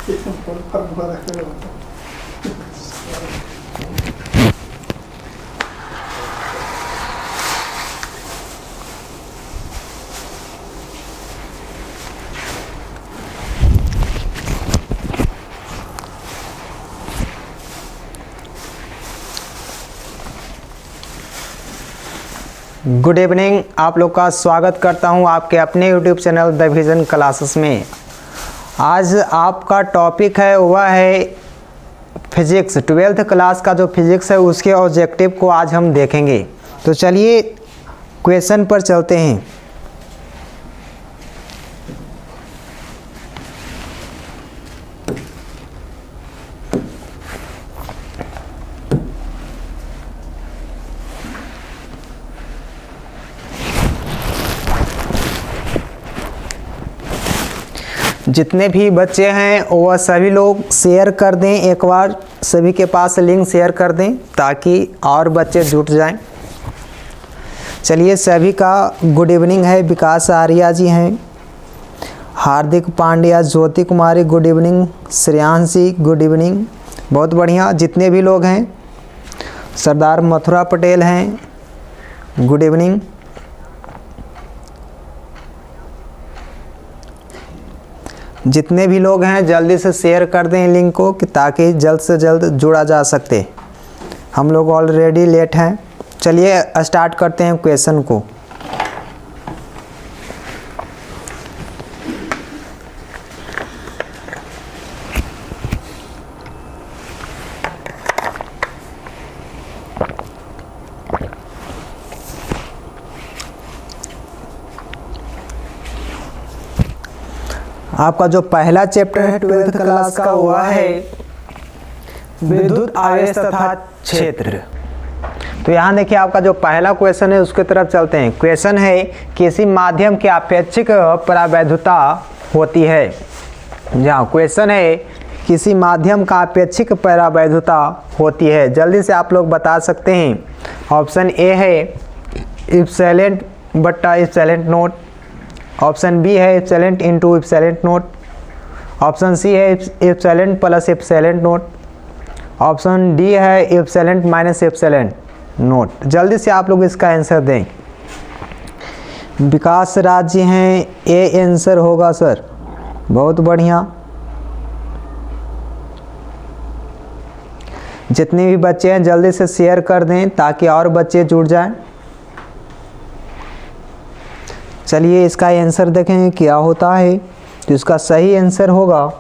Good evening, आप लोग का स्वागत करता हूं आपके अपने YouTube channel the vision classes में। आज आपका टॉपिक है वह है फिजिक्स। 12th क्लास का जो फिजिक्स है उसके ऑब्जेक्टिव को आज हम देखेंगे। तो चलिए क्वेश्चन पर चलते हैं। जितने भी बच्चे हैं वह सभी लोग शेयर कर दें, एक बार सभी के पास लिंक शेयर कर दें ताकि और बच्चे जुट जाएं। चलिए सभी का गुड इवनिंग है। विकास आर्या जी हैं, Hardik Pandya, Jyoti Kumari good evening, Shreyanshi good evening, बहुत बढ़िया। जितने भी लोग हैं, सरदार मथुरा पटेल हैं, गुड इवनिंग। जितने भी लोग हैं जल्दी से शेयर कर दें लिंक को कि ताकि जल्द से जल्द जुड़ा जा सके। हम लोग ऑलरेडी लेट हैं। चलिए स्टार्ट करते हैं क्वेश्चन को। आपका जो पहला चैप्टर है 12th क्लास का वह है विद्युत आवेश तथा क्षेत्र। तो यहाँ देखिए आपका जो पहला क्वेश्चन है उसके तरफ चलते हैं। क्वेश्चन है किसी माध्यम की आपेक्षिक परावैधुता होती है। जहाँ क्वेश्चन है किसी माध्यम का आपेक्षिक परावैधुता होती है, जल्दी से आप लोग बता सकते हैं। ऑप्शन ए है इप्सिलॉन बट्टा इप्सिलॉन नॉट, ऑप्शन बी है epsilon into epsilon naught, option C है epsilon plus epsilon naught, option D है इप्सिलॉन माइनस इप्सिलॉन नॉट। जल्दी से आप लोग इसका आंसर दें। विकास राज जी हैं, ए आंसर होगा सर, बहुत बढ़िया। जितने भी बच्चे हैं जल्दी से शेयर कर दें ताकि और बच्चे जुड़ जाएं। चलिए इसका आंसर देखें क्या होता है। तो इसका सही आंसर होगा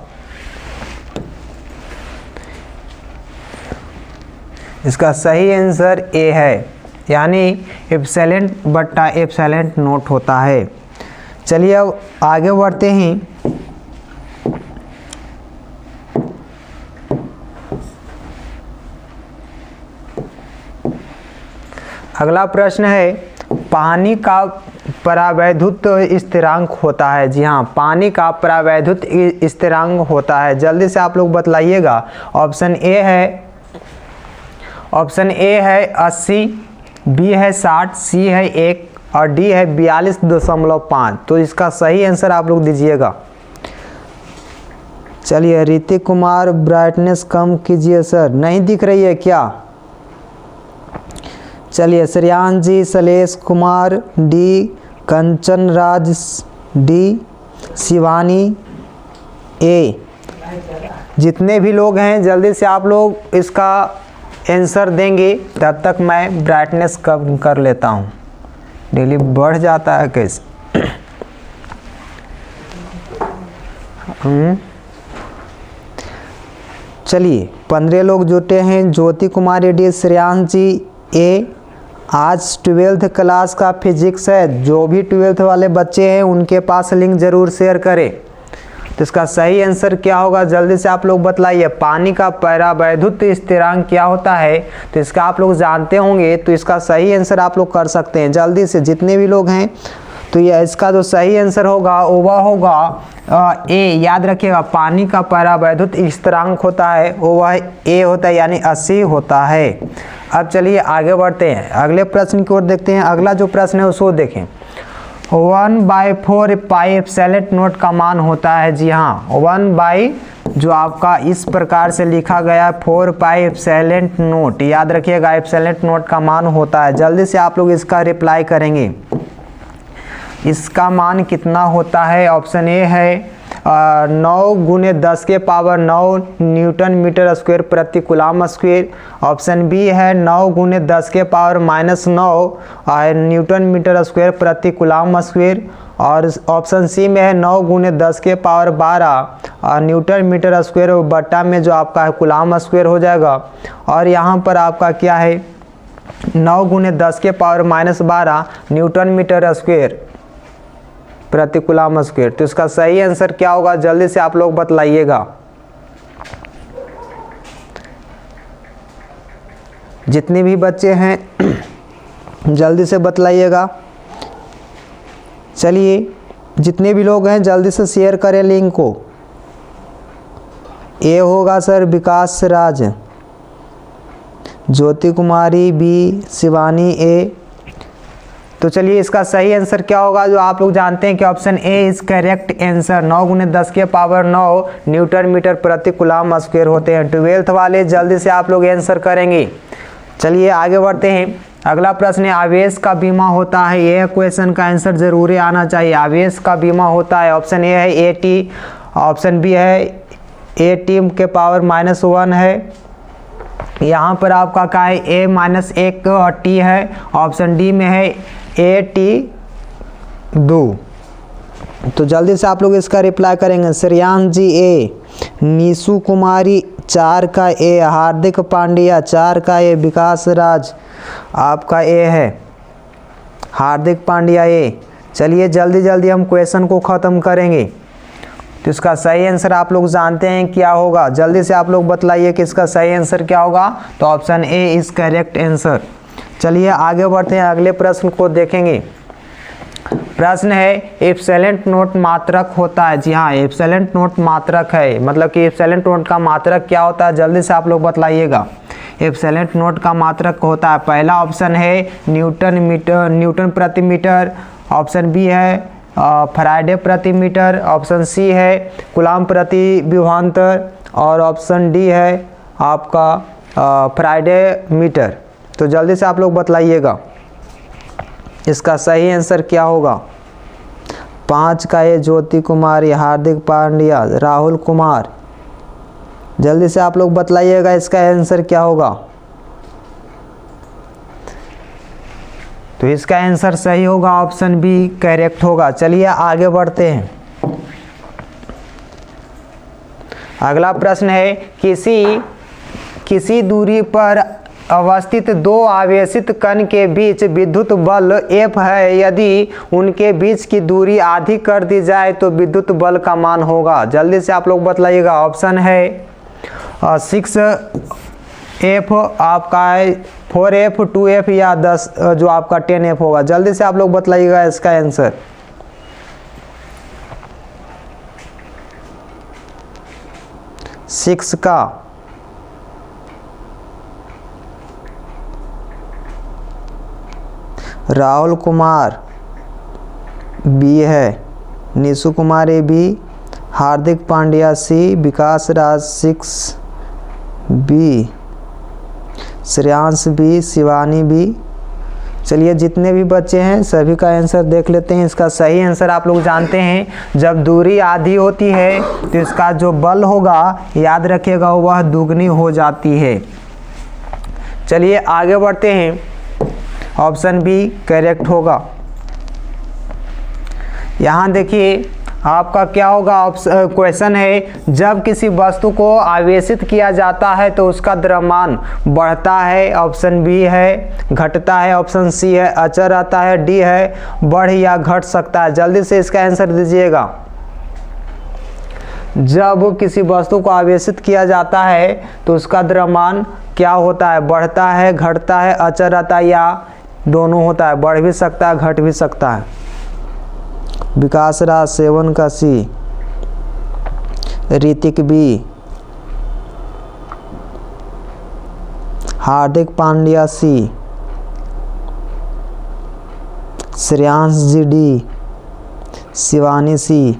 इसका सही आंसर ए है, यानी इप्सिलॉन बट्टा इप्सिलॉन नॉट होता है। चलिए अब आगे बढ़ते हैं। अगला प्रश्न है पानी का परावैद्युत स्थिरांक होता है। जी हाँ, पानी का परावैद्युत स्थिरांक होता है। जल्दी से आप लोग बतलाइएगा। ऑप्शन ए है 80, बी है 60, सी है 1 और डी है 42.5। तो इसका सही आंसर आप लोग दीजिएगा। चलिए ऋतिक कुमार, ब्राइटनेस कम कीजिए सर, नहीं दिख रही है क्या? चलिए श्रेयांश जी, शैलेश कुमार डी, कंचन राज डी, शिवानी ए। जितने भी लोग हैं जल्दी से आप लोग इसका आंसर देंगे। तब तक मैं ब्राइटनेस कम कर लेता हूँ, डेली बढ़ जाता है कैसे। चलिए 15 लोग जुटे हैं। ज्योति कुमारी डी, श्रेयांश जी ए। आज 12th क्लास का फिजिक्स है। जो भी 12th वाले बच्चे हैं उनके पास लिंक ज़रूर शेयर करें। तो इसका सही आंसर क्या होगा जल्दी से आप लोग बतलाइए। पानी का परावैद्युत स्थिरांक क्या होता है? तो इसका आप लोग जानते होंगे, तो इसका सही आंसर आप लोग कर सकते हैं जल्दी से, जितने भी लोग हैं। तो ये इसका जो सही आंसर होगा वह होगा ए। याद रखिएगा, पानी का परावैद्युत स्थिरांक होता है वह ए होता है, यानी 80 होता है। अब चलिए आगे बढ़ते हैं, अगले प्रश्न की ओर देखते हैं। अगला जो प्रश्न है उसको देखें। 1/4 पाई एप्सिलॉन नॉट का मान होता है। जी हाँ, 1 बाई जो आपका इस प्रकार से लिखा गया 4 पाई एप्सिलॉन नॉट, याद रखिएगा एप्सिलॉन नॉट का मान होता है। जल्दी से आप लोग इसका रिप्लाई करेंगे। इसका मान कितना होता है? ऑप्शन ए है 9 गुने 10 के पावर 9 न्यूटन मीटर स्क्वायर प्रति कूलम स्क्वायर। ऑप्शन बी है 9 गुने 10 के पावर -9 न्यूटन मीटर स्क्वायर प्रति कूलम स्क्वायर। और ऑप्शन सी में है 9 गुने 10 के पावर 12 न्यूटन मीटर स्क्वायर बट्टा में जो आपका है कूलम स्क्वायर हो जाएगा। और यहाँ पर आपका क्या है 9 गुने 10 के पावर -12 न्यूटन मीटर स्क्वायर प्रति कूलम स्क्वायर। तो इसका सही आंसर क्या होगा? जल्दी से आप लोग बतलाइएगा। जितने भी बच्चे हैं जल्दी से बतलाइएगा। चलिए, जितने भी लोग हैं जल्दी से शेयर करें लिंक को। ए होगा सर विकास राज, ज्योति कुमारी बी, शिवानी ए। तो चलिए इसका सही आंसर क्या होगा? जो आप लोग जानते हैं कि option A is correct answer. 9 गुने 10 के पावर 9 न्यूटन मीटर प्रति कूलम स्क्वायर होते हैं। 12th वाले जल्दी से आप लोग आंसर करेंगे। चलिए आगे बढ़ते हैं। अगला प्रश्न है आवेश का बीमा होता है। ये क्वेश्चन का आंसर जरूर आना चाहिए। आवेश का बीमा होता है। ऑप्शन ए है AT, ऑप्शन बी है AT के पावर -1 है। यहाँ पर आपका क्या है A-1 है। ऑप्शन डी में है AT2। तो जल्दी से आप लोग इसका रिप्लाई करेंगे। श्रेयांश जी ए, नीशु कुमारी 4 का ए, हार्दिक पांड्या 4 का ए, विकास राज आपका ए है, हार्दिक पांड्या ए। चलिए जल्दी जल्दी हम क्वेश्चन को ख़त्म करेंगे। तो इसका सही आंसर आप लोग जानते हैं क्या होगा? जल्दी से आप लोग बतलाइए कि इसका सही आंसर क्या होगा। तो option A is correct answer. चलिए आगे बढ़ते हैं, अगले प्रश्न को देखेंगे। प्रश्न है एप्सिलॉन नॉट मात्रक होता है। जी हाँ, एप्सिलॉन नॉट मात्रक है। मतलब कि एप्सिलॉन नॉट का मात्रक क्या होता है? जल्दी से आप लोग बतलाइएगा। एप्सिलॉन नॉट का मात्रक होता है, पहला ऑप्शन है न्यूटन प्रति मीटर। ऑप्शन बी है फैराडे प्रति मीटर। ऑप्शन सी है कूलम प्रति विभवांतर। और ऑप्शन डी है आपका फैराडे मीटर। तो जल्दी से आप लोग बतलाइएगा इसका सही आंसर क्या होगा। 5 का ये ज्योति कुमारी, हार्दिक पांड्या, राहुल कुमार। जल्दी से आप लोग बतलाइएगा इसका आंसर क्या होगा। तो इसका आंसर सही होगा, ऑप्शन बी करेक्ट होगा। चलिए आगे बढ़ते हैं। अगला प्रश्न है किसी दूरी पर अवस्थित 2 आवेशित कण के बीच विद्युत बल F है। यदि उनके बीच की दूरी आधी कर दी जाए तो विद्युत बल का मान होगा। जल्दी से आप लोग बतलाइएगा। ऑप्शन है 6F आपका है, 4F, 2F या 10 जो आपका 10F होगा। जल्दी से आप लोग बतलाइएगा इसका आंसर। सिक्स का राहुल कुमार बी है, Nishu Kumari B, Hardik Pandya C, Vikas Raj 6 B, Shreyansh B, Shivani B. चलिए जितने भी बच्चे हैं सभी का आंसर देख लेते हैं। इसका सही आंसर आप लोग जानते हैं, जब दूरी आधी होती है तो इसका जो बल होगा याद रखिएगा वह दुगनी हो जाती है। चलिए आगे बढ़ते हैं। ऑप्शन बी करेक्ट होगा। यहाँ देखिए आपका क्या होगा। क्वेश्चन है जब किसी वस्तु को आवेशित किया जाता है तो उसका द्रव्यमान बढ़ता है। ऑप्शन बी है घटता है। ऑप्शन सी है अचर रहता है। डी है बढ़ या घट सकता है। जल्दी से इसका आंसर दीजिएगा। जब किसी वस्तु को आवेशित किया जाता है तो उसका द्रव्यमान क्या होता है? बढ़ता है, घटता है, अचर रहता है या दोनों होता है? बढ़ भी सकता है, घट भी सकता है। विकास राज 7 का सी, ऋतिक बी, हार्दिक पांड्या सी, श्रेयांश जी डी, शिवानी सी,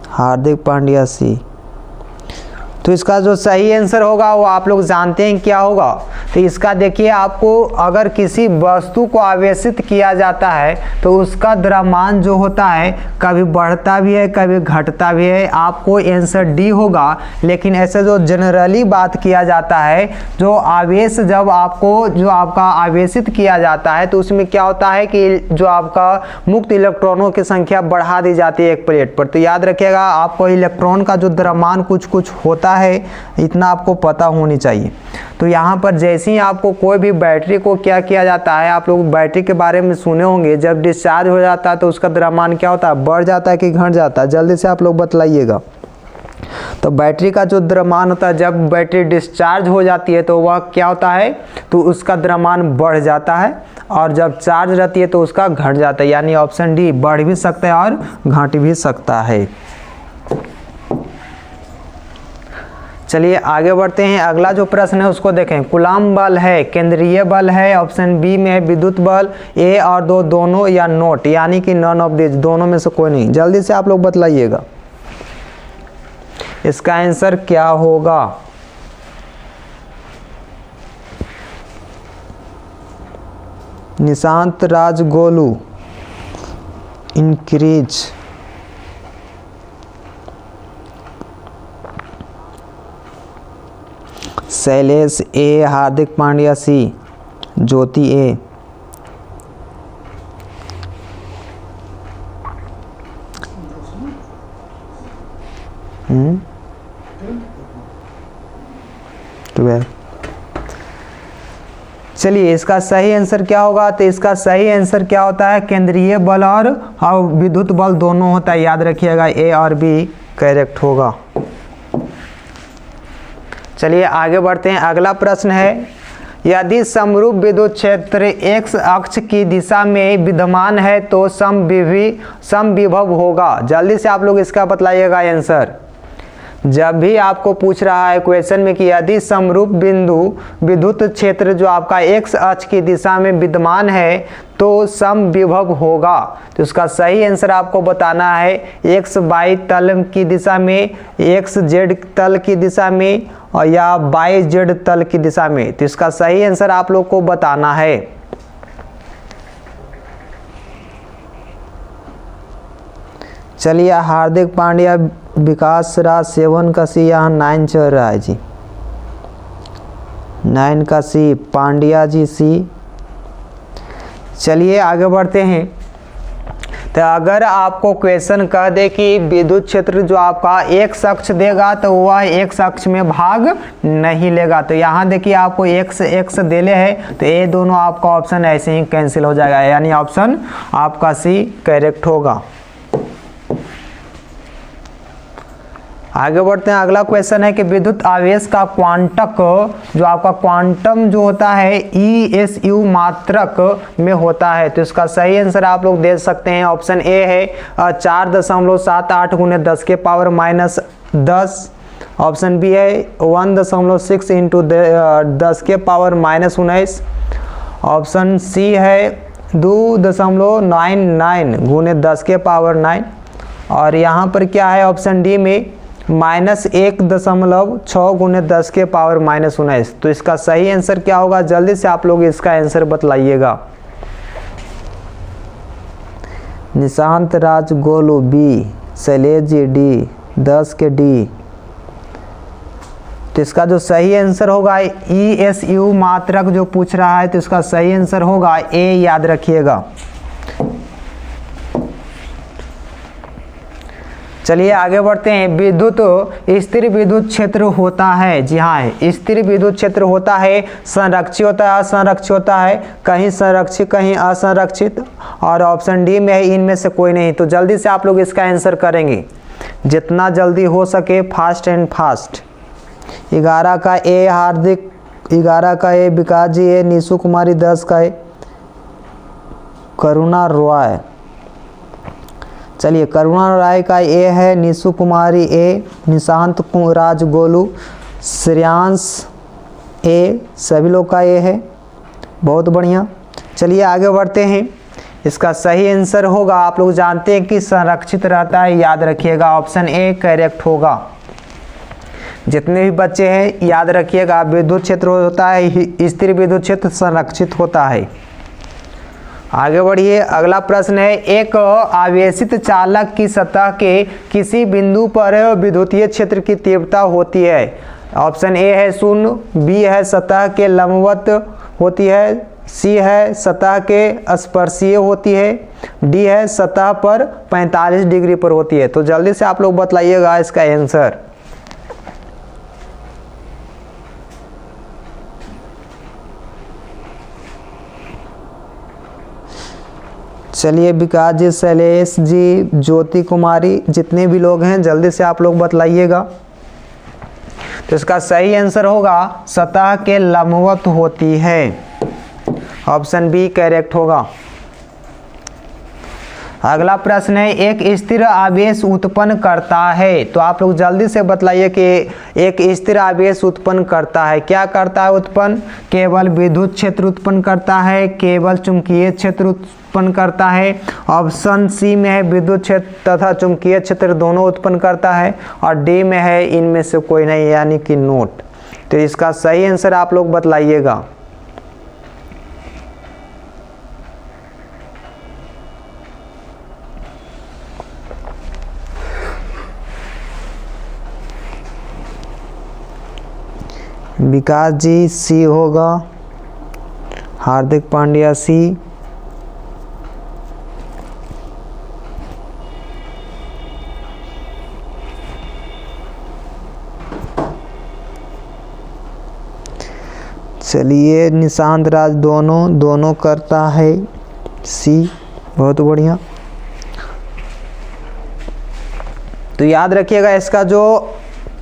हार्दिक पांड्या सी। तो इसका जो सही आंसर होगा वो आप लोग जानते हैं क्या होगा। तो इसका देखिए, आपको अगर किसी वस्तु को आवेशित किया जाता है तो उसका द्रव्यमान जो होता है कभी बढ़ता भी है कभी घटता भी है। आपको आंसर डी होगा। लेकिन ऐसे जो जनरली बात किया जाता है, जो आवेश जब आपको जो आपका आवेशित किया जाता है तो उसमें क्या होता है कि जो आपका मुक्त इलेक्ट्रॉनों की संख्या बढ़ा दी जाती है एक प्लेट पर। तो याद रखिएगा, आपको इलेक्ट्रॉन का जो द्रव्यमान कुछ होता है, इतना आपको पता होनी चाहिए। तो यहाँ पर जैसे ही आपको कोई भी बैटरी को क्या किया जाता है, आप लोग बैटरी के बारे में सुने होंगे, जब डिस्चार्ज हो जाता है तो उसका द्रव्यमान क्या होता है, बढ़ जाता है कि घट जाता है? जल्दी से आप लोग बतलाइएगा। तो बैटरी का जो द्रव्यमान होता है, जब बैटरी डिस्चार्ज हो जाती है तो वह क्या होता है, तो उसका द्रव्यमान बढ़ जाता है, और जब चार्ज रहती है तो उसका घट जाता है। यानी ऑप्शन डी, बढ़ भी सकता है और घट भी सकता है। चलिए आगे बढ़ते हैं। अगला जो प्रश्न है उसको देखें। कूलॉम बल है, केंद्रीय बल है, ऑप्शन बी में है विद्युत बल, ए और दो दोनों या नोट, यानी कि नॉन ऑफ दिस, दोनों में से कोई नहीं। जल्दी से आप लोग बतलाइएगा इसका आंसर क्या होगा। निशांत राज गोलू, इंक्रीज, शैलेश ए, हार्दिक पांड्या सी, ज्योति ए। चलिए इसका सही आंसर क्या होगा। तो इसका सही आंसर क्या होता है, केंद्रीय बल और विद्युत बल दोनों होता है। याद रखिएगा, ए और बी करेक्ट होगा। चलिए आगे बढ़ते हैं। अगला प्रश्न है, यदि समरूप विद्युत क्षेत्र x अक्ष की दिशा में विद्यमान है तो समविभव होगा। जल्दी से आप लोग इसका बतलाइएगा आंसर। जब भी आपको पूछ रहा है क्वेश्चन में कि यदि समरूप बिंदु विद्युत क्षेत्र जो आपका x अक्ष की दिशा में विद्यमान है तो समविभव होगा, तो इसका सही आंसर आपको बताना है x y तल की दिशा में, x z तल की दिशा में, और या y z तल की दिशा में। तो इसका सही आंसर आप लोग को बताना है। चलिए हार्दिक पांड्या, विकास राज 7 का सी, यहाँ 9 चल रहा है जी, 9 का सी, पांड्या जी सी। चलिए आगे बढ़ते हैं। तो अगर आपको क्वेश्चन कह दे कि विद्युत क्षेत्र जो आपका x अक्ष देगा तो वह x अक्ष में भाग नहीं लेगा, तो यहाँ देखिए आपको x देले है, तो ये दोनों आपका ऑप्शन ऐसे ही कैंसिल हो जाएगा, यानी ऑप्शन आपका सी करेक्ट होगा। आगे बढ़ते हैं। अगला क्वेश्चन है कि विद्युत आवेश का क्वांटक जो आपका क्वांटम जो होता है ESU मात्रक में होता है, तो इसका सही आंसर आप लोग दे सकते हैं। ऑप्शन ए है 4.78 गुने 10 के पावर -10, ऑप्शन बी है 1.6 इंटू 10 के पावर -19, ऑप्शन सी है 2.99 गुने 10 के पावर 9, और यहाँ पर क्या है ऑप्शन डी में -1.6 गुने 10 के पावर -19। तो इसका सही आंसर क्या होगा, जल्दी से आप लोग इसका आंसर बतलाइएगा। निशांत राज गोलू बी, शैलेश जी डी, 10 के डी। तो इसका जो सही आंसर होगा ESU मात्रक जो पूछ रहा है, तो इसका सही आंसर होगा ए, याद रखिएगा। चलिए आगे बढ़ते हैं। विद्युत स्थिर विद्युत क्षेत्र होता है, जी हाँ, स्थिर विद्युत क्षेत्र होता है, संरक्षित होता है, असंरक्षित होता है, कहीं संरक्षित कहीं असंरक्षित, और ऑप्शन डी में है इनमें से कोई नहीं। तो जल्दी से आप लोग इसका आंसर करेंगे, जितना जल्दी हो सके, फास्ट एंड फास्ट। 11 का ए हार्दिक, 11 का ए विकास जी ए, निशु कुमारी 10 का ए, करुणा रॉय। चलिए करुणा राय का ए है, निशु कुमारी ए, निशांत राज गोलू, श्रेयांश ए, सभी लोग का ए है, बहुत बढ़िया। चलिए आगे बढ़ते हैं। इसका सही आंसर होगा, आप लोग जानते हैं कि संरक्षित रहता है, याद रखिएगा ऑप्शन ए करेक्ट होगा। जितने भी बच्चे हैं याद रखिएगा, विद्युत क्षेत्र होता है स्थिर विद्युत क्षेत्र, संरक्षित होता है। आगे बढ़िए, अगला प्रश्न है एक आवेशित चालक की सतह के किसी बिंदु पर विद्युतीय क्षेत्र की तीव्रता होती है। ऑप्शन ए है 0, बी है सतह के लंबवत होती है, सी है सतह के स्पर्शीय होती है, डी है सतह पर 45 डिग्री पर होती है। तो जल्दी से आप लोग बतलाइएगा इसका आंसर। चलिए विकास जी, शैलेश जी, ज्योति कुमारी, जितने भी लोग हैं जल्दी से आप लोग बतलाइएगा। तो इसका सही आंसर होगा सतह के लंबवत होती है, ऑप्शन बी करेक्ट होगा। अगला प्रश्न है एक स्थिर आवेश उत्पन्न करता है। तो आप लोग जल्दी से बतलाइए कि एक स्थिर आवेश उत्पन्न करता है, क्या करता है उत्पन्न? केवल विद्युत क्षेत्र उत्पन्न करता है, केवल चुंबकीय क्षेत्र उत्पन्न करता है, ऑप्शन सी में है विद्युत क्षेत्र तथा चुंबकीय क्षेत्र दोनों उत्पन्न करता है, और डी में है इनमें से कोई नहीं, यानी कि नोट। तो इसका सही आंसर आप लोग बतलाइएगा। विकास जी सी होगा, हार्दिक पांड्या सी, चलिए निशांत राज दोनों करता है, सी, बहुत बढ़िया। तो याद रखिएगा इसका जो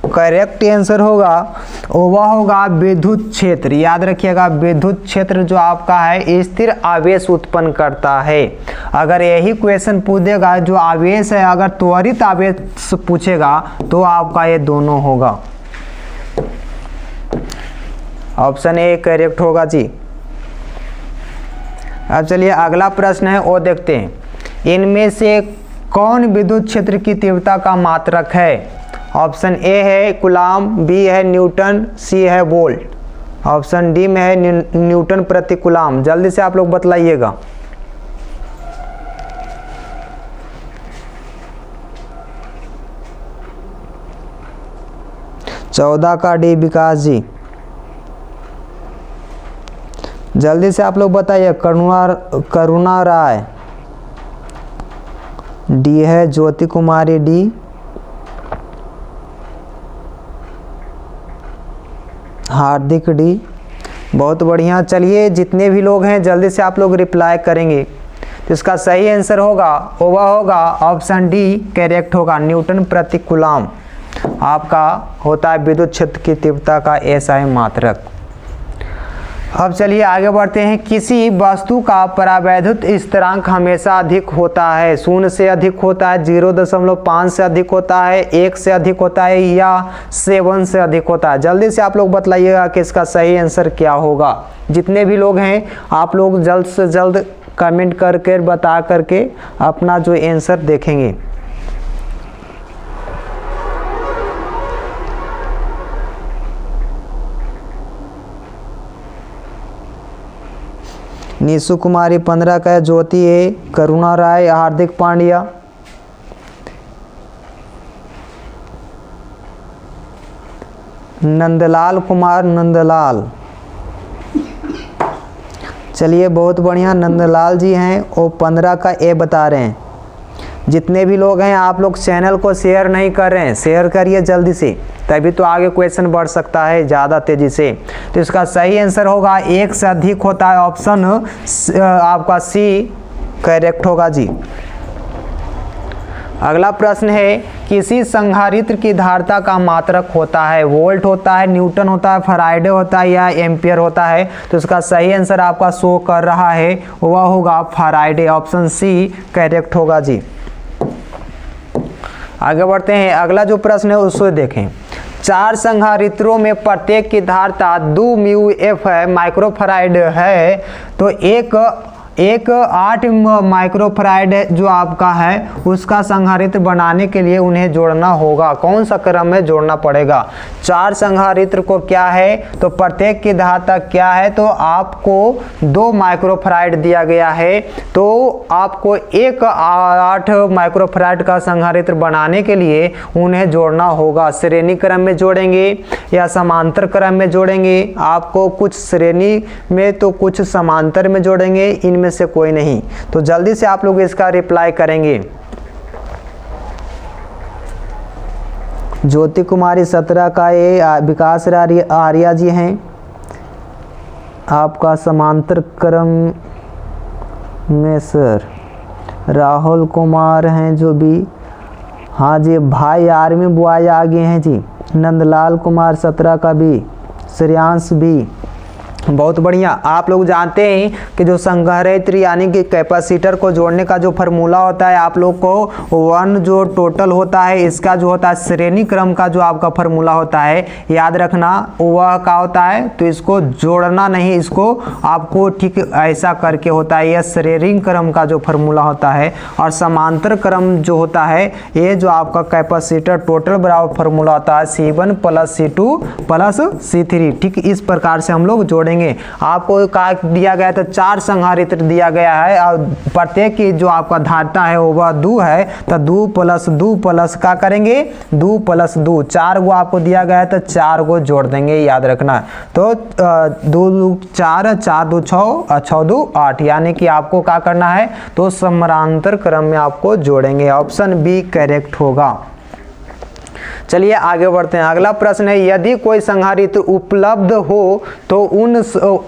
करेक्ट आंसर होगा वह होगा विद्युत क्षेत्र। याद रखिएगा विद्युत क्षेत्र जो आपका है स्थिर आवेश उत्पन्न करता है। अगर यही क्वेश्चन पूछेगा जो आवेश है, अगर त्वरित आवेश पूछेगा तो आपका ये दोनों होगा, ऑप्शन ए करेक्ट होगा जी। अब चलिए अगला प्रश्न है वो देखते हैं। इनमें से कौन विद्युत क्षेत्र की तीव्रता का मात्रक है? ऑप्शन ए है कूलाम, बी है न्यूटन, सी है वोल्ट, ऑप्शन डी में है न्यूटन प्रति कूलाम। जल्दी से आप लोग बतलाइएगा। चौदह का डी विकास जी, जल्दी से आप लोग बताइए। करुणा राय, डी है ज्योति कुमारी, डी, हार्दिक डी, बहुत बढ़िया। चलिए जितने भी लोग हैं जल्दी से आप लोग रिप्लाई करेंगे। तो इसका सही आंसर होगा वह होगा ऑप्शन डी करेक्ट होगा, न्यूटन प्रति कूलाम आपका होता है विद्युत क्षेत्र की तीव्रता का एसआई मात्रक। अब चलिए आगे बढ़ते हैं। किसी वस्तु का परावैद्युत स्थिरांक हमेशा अधिक होता है, 0 से अधिक होता है, 0.5 से अधिक होता है, 1 से अधिक होता है, या 7 से अधिक होता है। जल्दी से आप लोग बतलाइएगा कि इसका सही आंसर क्या होगा। जितने भी लोग हैं आप लोग जल्द से जल्द कमेंट करके बता करके अपना जो आंसर देखेंगे। नीसू कुमारी 15 का है, ज्योति ए, करुणा राय, हार्दिक पांड्या, नंदलाल कुमार, नंदलाल, चलिए बहुत बढ़िया नंदलाल जी हैं, वो 15 का ए बता रहे हैं। जितने भी लोग हैं आप लोग चैनल को शेयर नहीं कर रहे हैं, शेयर करिए जल्दी से, तभी तो आगे क्वेश्चन बढ़ सकता है ज़्यादा तेज़ी से। तो इसका सही आंसर होगा 1 से अधिक होता है, ऑप्शन आपका सी करेक्ट होगा जी। अगला प्रश्न है किसी संधारित्र की धारिता का मात्रक होता है, वोल्ट होता है, न्यूटन होता है, फैराडे होता है, या एम्पियर होता है। तो इसका सही आंसर आपका शो कर रहा है वह होगा फैराडे, ऑप्शन सी करेक्ट होगा जी। आगे बढ़ते हैं। अगला जो प्रश्न है उसको देखें। 4 संधारित्रों में प्रत्येक की धारिता 2 μF है, माइक्रोफैराड है। तो एक एक 8 माइक्रोफैराड जो आपका है उसका संधारित्र बनाने के लिए उन्हें जोड़ना होगा। कौन सा क्रम में जोड़ना पड़ेगा? 4 संधारित्र को क्या है तो प्रत्येक की धाता क्या है तो आपको 2 माइक्रोफैराड दिया गया है, तो आपको एक 8 माइक्रोफैराड का संधारित्र बनाने के लिए उन्हें जोड़ना होगा। श्रेणी क्रम में जोड़ेंगे या समांतर क्रम में जोड़ेंगे? आपको कुछ श्रेणी में तो कुछ समांतर में जोड़ेंगे, इनमें से कोई नहीं। तो जल्दी से आप लोग इसका रिप्लाई करेंगे। ज्योति कुमारी 17 का ये विकास आर्या जी हैं। आपका समांतर क्रम में सर राहुल कुमार हैं जो भी, हाँ जी भाई आर्मी बॉय आगे हैं जी। नंदलाल कुमार 17 का भी, श्रेयांश भी, बहुत बढ़िया। आप लोग जानते हैं कि जो संधारित्र यानी कि कैपेसिटर को जोड़ने का जो फार्मूला होता है, आप लोग को 1 जो टोटल होता है इसका जो होता है श्रेणी क्रम का जो आपका फार्मूला होता है याद रखना, वह क्या होता है तो इसको जोड़ना नहीं, इसको आपको ठीक ऐसा करके होता है। यह श्रेणी क्रम का जो फार्मूला होता है। और समांतर क्रम जो होता है ये जो आपका कैपेसिटर टोटल बराबर फार्मूला होता है C1 + C2 + C3। ठीक इस प्रकार से हम लोग जोड़ेंगे। आपको क्या दिया गया था? 4 संधारित्र दिया गया है और प्रत्येक की जो आपका धाता है वह 2 है, तो 2 + 2 प्लस क्या करेंगे 2 + 2, 4 गो आपको दिया गया है तो 4 गो जोड़ देंगे, याद रखना। तो 2 2 4, 4 2 6, 6 2 8, यानी कि आपको क्या करना है तो समांतर क्रम में आपको जोड़ेंगे। ऑप्शन बी करेक्ट होगा। चलिए आगे बढ़ते हैं। अगला प्रश्न है, यदि कोई संधारित्र उपलब्ध हो तो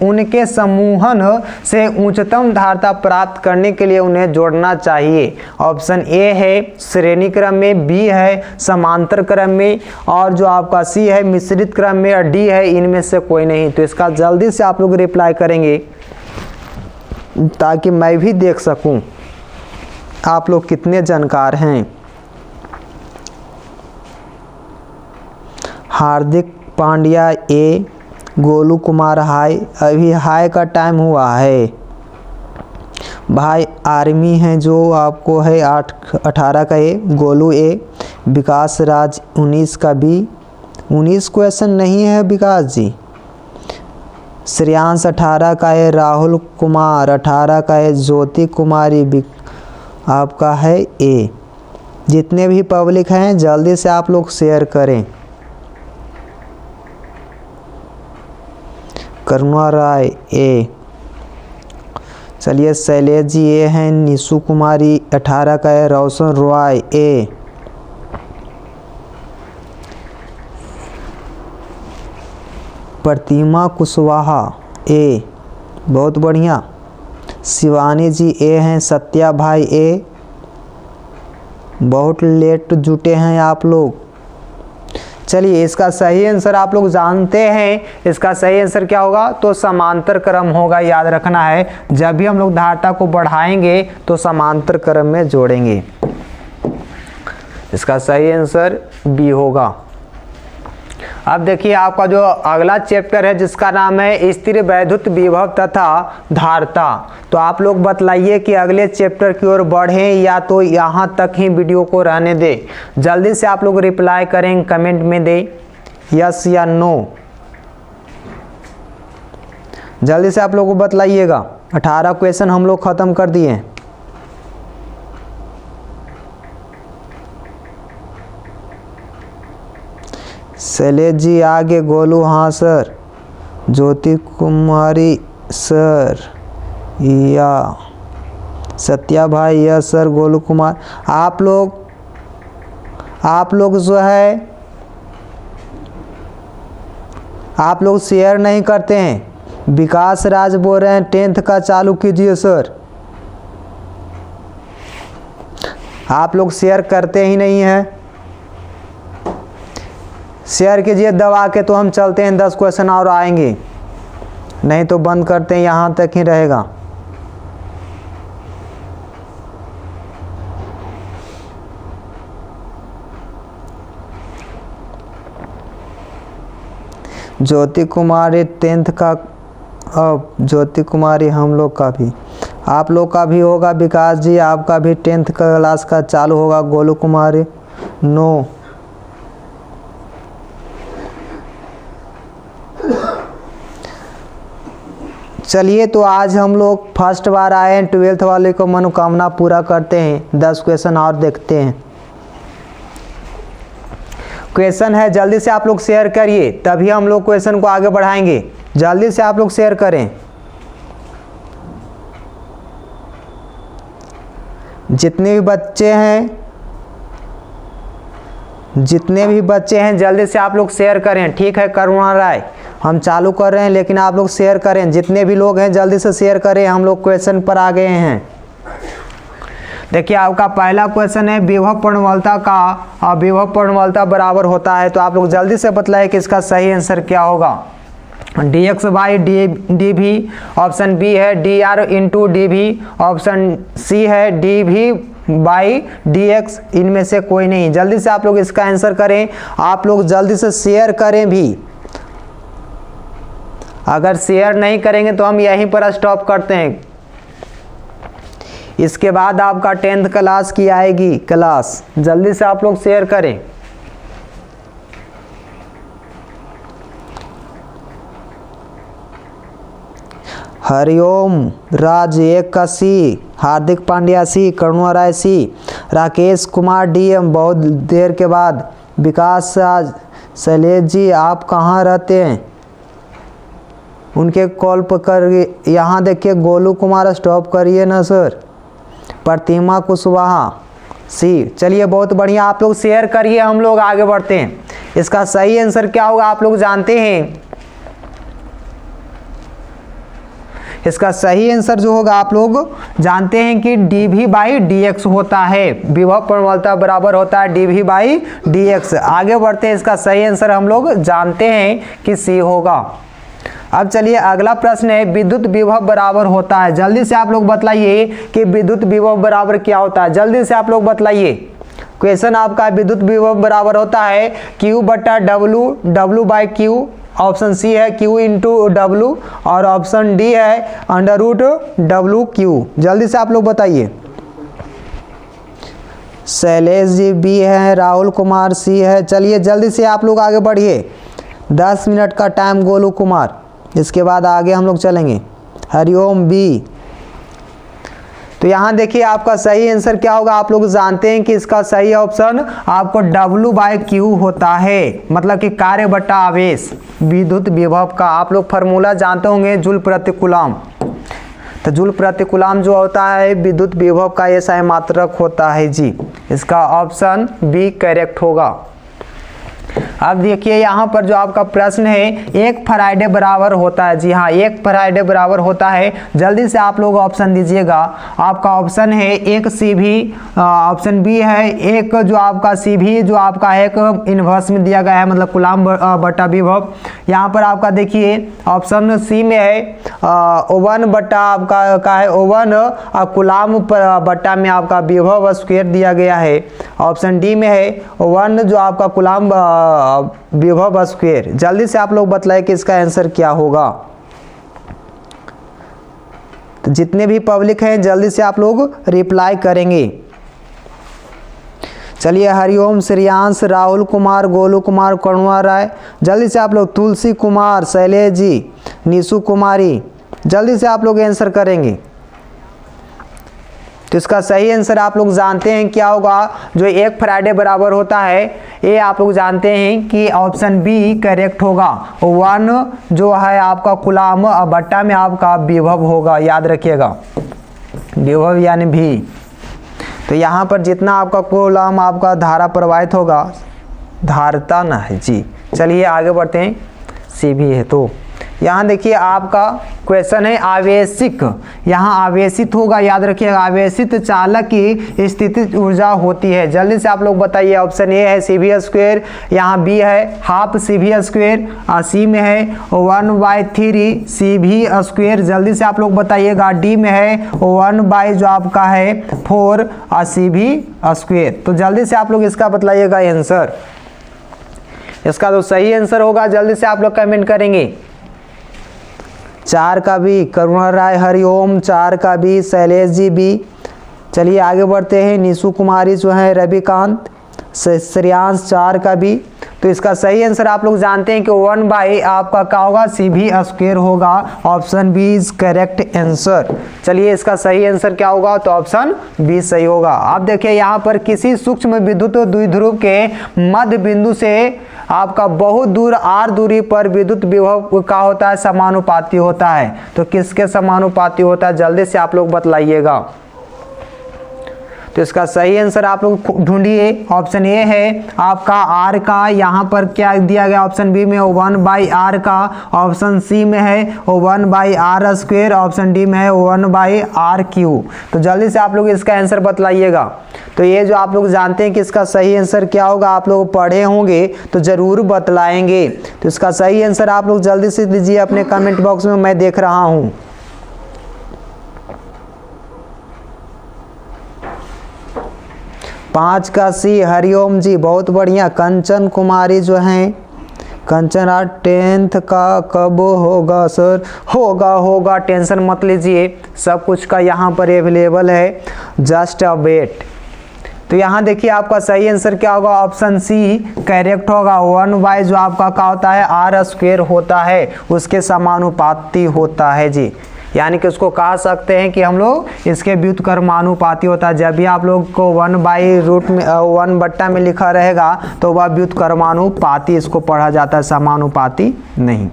उनके समूहन से उच्चतम धारता प्राप्त करने के लिए उन्हें जोड़ना चाहिए। ऑप्शन ए है श्रेणी क्रम में, बी है समांतर क्रम में, और जो आपका सी है मिश्रित क्रम में, और डी है इनमें से कोई नहीं। तो इसका जल्दी से आप लोग रिप्लाई करेंगे ताकि मैं भी देख सकूं आप लोग कितने जानकार हैं। हार्दिक पांड्या ए, गोलू कुमार हाय, अभी हाय का टाइम हुआ है। भाई आर्मी हैं जो आपको है 18 का ए, गोलू ए, विकास राज 19 का बी, 19 क्वेश्चन नहीं है विकास जी। श्रेयांश 18 का है, राहुल कुमार 18 का है, ज्योति कुमारी आपका है ए। जितने भी पब्लिक हैं जल्दी से आप लोग शेयर करें। करुणा राय ए, चलिए शैलेश जी ए हैं, निशु कुमारी 18 का है, रोशन रॉय ए, प्रतिमा कुशवाहा ए, बहुत बढ़िया। शिवानी जी ए हैं, सत्या भाई ए, बहुत लेट जुटे हैं आप लोग। चलिए इसका सही आंसर आप लोग जानते हैं, इसका सही आंसर क्या होगा तो समांतर क्रम होगा, याद रखना है। जब भी हम लोग धारता को बढ़ाएंगे तो समांतर क्रम में जोड़ेंगे। इसका सही आंसर बी होगा। अब देखिए आपका जो अगला चैप्टर है जिसका नाम है स्थिर वैद्युत विभव तथा धारता। तो आप लोग बतलाइए कि अगले चैप्टर की ओर बढ़ें या तो यहाँ तक ही वीडियो को रहने दें। जल्दी से आप लोग रिप्लाई करें, कमेंट में दें यस या नो। जल्दी से आप लोग को बतलाइएगा। 18 क्वेश्चन हम लोग खत्म कर दिए। शैलेश जी आगे, गोलू हाँ सर, ज्योति कुमारी सर या सत्या भाई यस सर, गोलू कुमार। आप लोग जो है आप लोग शेयर नहीं करते हैं। विकास राज बोल रहे हैं 10th का चालू कीजिए सर। आप लोग शेयर करते ही नहीं हैं। शेयर कीजिए दबा के, तो हम चलते हैं, 10 क्वेश्चन और आएंगे, नहीं तो बंद करते हैं, यहाँ तक ही रहेगा। ज्योति कुमारी 10th का, अब ज्योति कुमारी हम लोग का भी। आप लोग का भी होगा विकास जी, आपका भी 10th क्लास का चालू होगा। गोलू कुमार नो। चलिए तो आज हम लोग फर्स्ट बार आए हैं, 12th वाले को मनोकामना पूरा करते हैं। 10 क्वेश्चन और देखते हैं। क्वेश्चन है, जल्दी से आप लोग शेयर करिए, तभी हम लोग क्वेश्चन को आगे बढ़ाएंगे। जल्दी से आप लोग शेयर करें। जितने भी बच्चे हैं जल्दी से आप लोग शेयर करें। ठीक है करुणा राय, हम चालू कर रहे हैं लेकिन आप लोग शेयर करें। जितने भी लोग हैं जल्दी से शेयर करें। हम लोग क्वेश्चन पर आ गए हैं। देखिए आपका पहला क्वेश्चन है, विभव पूर्णवलता का विभव पूर्णवलता बराबर होता है। तो आप लोग जल्दी से बताइए कि इसका सही आंसर क्या होगा। dx बाई डी भी, ऑप्शन बी है dr इंटू डी भी, ऑप्शन सी है dv बाई dx। इनमें से कोई नहीं। जल्दी से आप लोग इसका आंसर करें। आप लोग जल्दी से शेयर करें भी। अगर शेयर नहीं करेंगे तो हम यहीं पर स्टॉप करते हैं। इसके बाद आपका 10th क्लास की आएगी क्लास। जल्दी से आप लोग शेयर करें। हरिओम राज 1 का सी, हार्दिक पांड्या सी, करुणा राय सी, राकेश कुमार डीएम बहुत देर के बाद, विकास राज, शैलेश जी आप कहाँ रहते हैं, उनके कॉल पर कर। यहाँ देखिए गोलू कुमार स्टॉप करिए ना सर। प्रतिमा कुशवाहा सी। चलिए बहुत बढ़िया, आप लोग शेयर करिए, हम लोग आगे बढ़ते हैं। इसका सही आंसर क्या होगा आप लोग जानते हैं। इसका सही आंसर जो होगा आप लोग जानते हैं कि dv बाई dx होता है। विभव पूर्णवलता बराबर होता है dv बाई dx। आगे बढ़ते हैं। इसका सही आंसर हम लोग जानते हैं कि सी होगा। अब चलिए अगला प्रश्न है, विद्युत विभव बराबर होता है। जल्दी से आप लोग बतलाइए कि विद्युत विभव बराबर क्या होता है। जल्दी से आप लोग बतलाइए। क्वेश्चन आपका विद्युत विभव बराबर होता है Q बटा W, W by Q। Option C है Q इंटू W और ऑप्शन डी है अंडर रूट WQ। जल्दी से आप लोग बताइए। शैलेश जी बी है, राहुल कुमार सी है। चलिए जल्दी से आप लोग आगे बढ़िए। 10 मिनट का टाइम गोलू कुमार, इसके बाद आगे हम लोग चलेंगे। हरिओम बी। तो यहाँ देखिए आपका सही आंसर क्या होगा। आप लोग जानते हैं कि इसका सही ऑप्शन आपको W बाई Q होता है, मतलब कि कार्य बटा आवेश विद्युत विभव का। आप लोग फार्मूला जानते होंगे जूल प्रति कूलम। तो जूल प्रति कूलम जो होता है विद्युत विभव का ये SI मात्रक होता है जी। इसका ऑप्शन बी करेक्ट होगा। अब देखिए यहाँ पर जो आपका प्रश्न है, 1 फराइडे बराबर होता है। जी हाँ 1 फराइडे बराबर होता है। जल्दी से आप लोग ऑप्शन दीजिएगा। आपका ऑप्शन है 1 CV, ऑप्शन बी है 1 जो आपका CV जो आपका एक इन्वर्स में दिया गया है, मतलब कूलम बटा विभव। यहाँ पर आपका देखिए ऑप्शन सी में है O1 बटा आपका का है O1 कूलम बटा में आपका विभव स्क्वायर दिया गया है। ऑप्शन डी में है O1 जो आपका कूलम विभव स्क्वायर। जल्दी से आप लोग बतलाएं कि इसका आंसर क्या होगा। तो जितने भी पब्लिक हैं जल्दी से आप लोग रिप्लाई करेंगे। चलिए हरिओम श्रेयांश, राहुल कुमार, गोलू कुमार, करुणा राय। जल्दी से आप लोग तुलसी कुमार, शैलेश जी, निशु कुमारी। जल्दी से आप लोग आंसर करेंगे। तो इसका सही आंसर आप लोग जानते हैं क्या होगा। जो 1 फ्राइडे बराबर होता है ये आप लोग जानते हैं कि ऑप्शन बी करेक्ट होगा। 1 जो है आपका कूलम बट्टा में आपका विभव होगा, याद रखिएगा विभव यानी भी। तो यहाँ पर जितना आपका कूलम आपका धारा प्रवाहित होगा, धारता ना है जी। चलिए आगे बढ़ते हैं। सी भी है तो यहाँ देखिए आपका क्वेश्चन है आवेशिक। यहाँ आवेशित होगा, याद रखिएगा आवेशित चालक की स्थितिज ऊर्जा होती है। जल्दी से आप लोग बताइए। ऑप्शन ए है CV स्क्वायर, यहाँ बी है हाफ CV स्क्वायर, सी में है 1/3 CV स्क्वायर। जल्दी से आप लोग बताइएगा। डी में है 1 जो आपका है 4 CV स्क्वायर। तो जल्दी से आप लोग इसका बताइएगा आंसर। इसका तो सही आंसर होगा, जल्दी से आप लोग कमेंट करेंगे। 4 का बी, करुणा राय हरिओम 4 का बी, शैलेश जी बी। चलिए आगे बढ़ते हैं, निशु कुमारी जो है रविकांत, श्रेयांश 4 का बी। तो इसका सही आंसर आप लोग जानते हैं कि 1/, आपका क्या होगा, CV² होगा। Option B is correct answer. चलिए इसका सही आंसर क्या होगा, तो ऑप्शन बी सही होगा। आप देखिए यहाँ पर किसी सूक्ष्म विद्युत द्विध्रुव के मध्य बिंदु से आपका बहुत दूर r दूरी पर विद्युत विभव का होता है, समानुपाती होता है। तो किसके समानुपाती होता है, जल्दी से आप लोग बतलाइएगा। तो इसका सही आंसर आप लोग ढूंढिए। ऑप्शन ए है आपका r का, यहाँ पर क्या दिया गया, ऑप्शन बी में 1/r का, ऑप्शन सी में है 1/r², ऑप्शन डी में है 1/r³। तो जल्दी से आप लोग इसका आंसर बतलाइएगा। तो ये जो आप लोग जानते हैं कि इसका सही आंसर क्या होगा, आप लोग पढ़े होंगे तो जरूर बतलाएंगे। तो इसका सही आंसर आप लोग जल्दी से दीजिए अपने कमेंट बॉक्स में, मैं देख रहा हूँ। 5 का सी, हरिओम जी बहुत बढ़िया। कंचन कुमारी जो हैं, कंचन आज 10th का कब होगा सर, होगा, टेंशन मत लीजिए, सब कुछ का यहाँ पर अवेलेबल है, जस्ट अ वेट। तो यहाँ देखिए आपका सही आंसर क्या होगा, ऑप्शन सी करेक्ट होगा। 1/, जो आपका क्या होता है, r² होता है, उसके समानुपाती होता है जी। यानी कि उसको कह सकते हैं कि हम लोग इसके व्युत्क्रमानुपाती होता है। जब भी आप लोग को 1/√, में 1/, में लिखा रहेगा तो वह व्युत्क्रमानुपाती इसको पढ़ा जाता है, समानुपाती नहीं।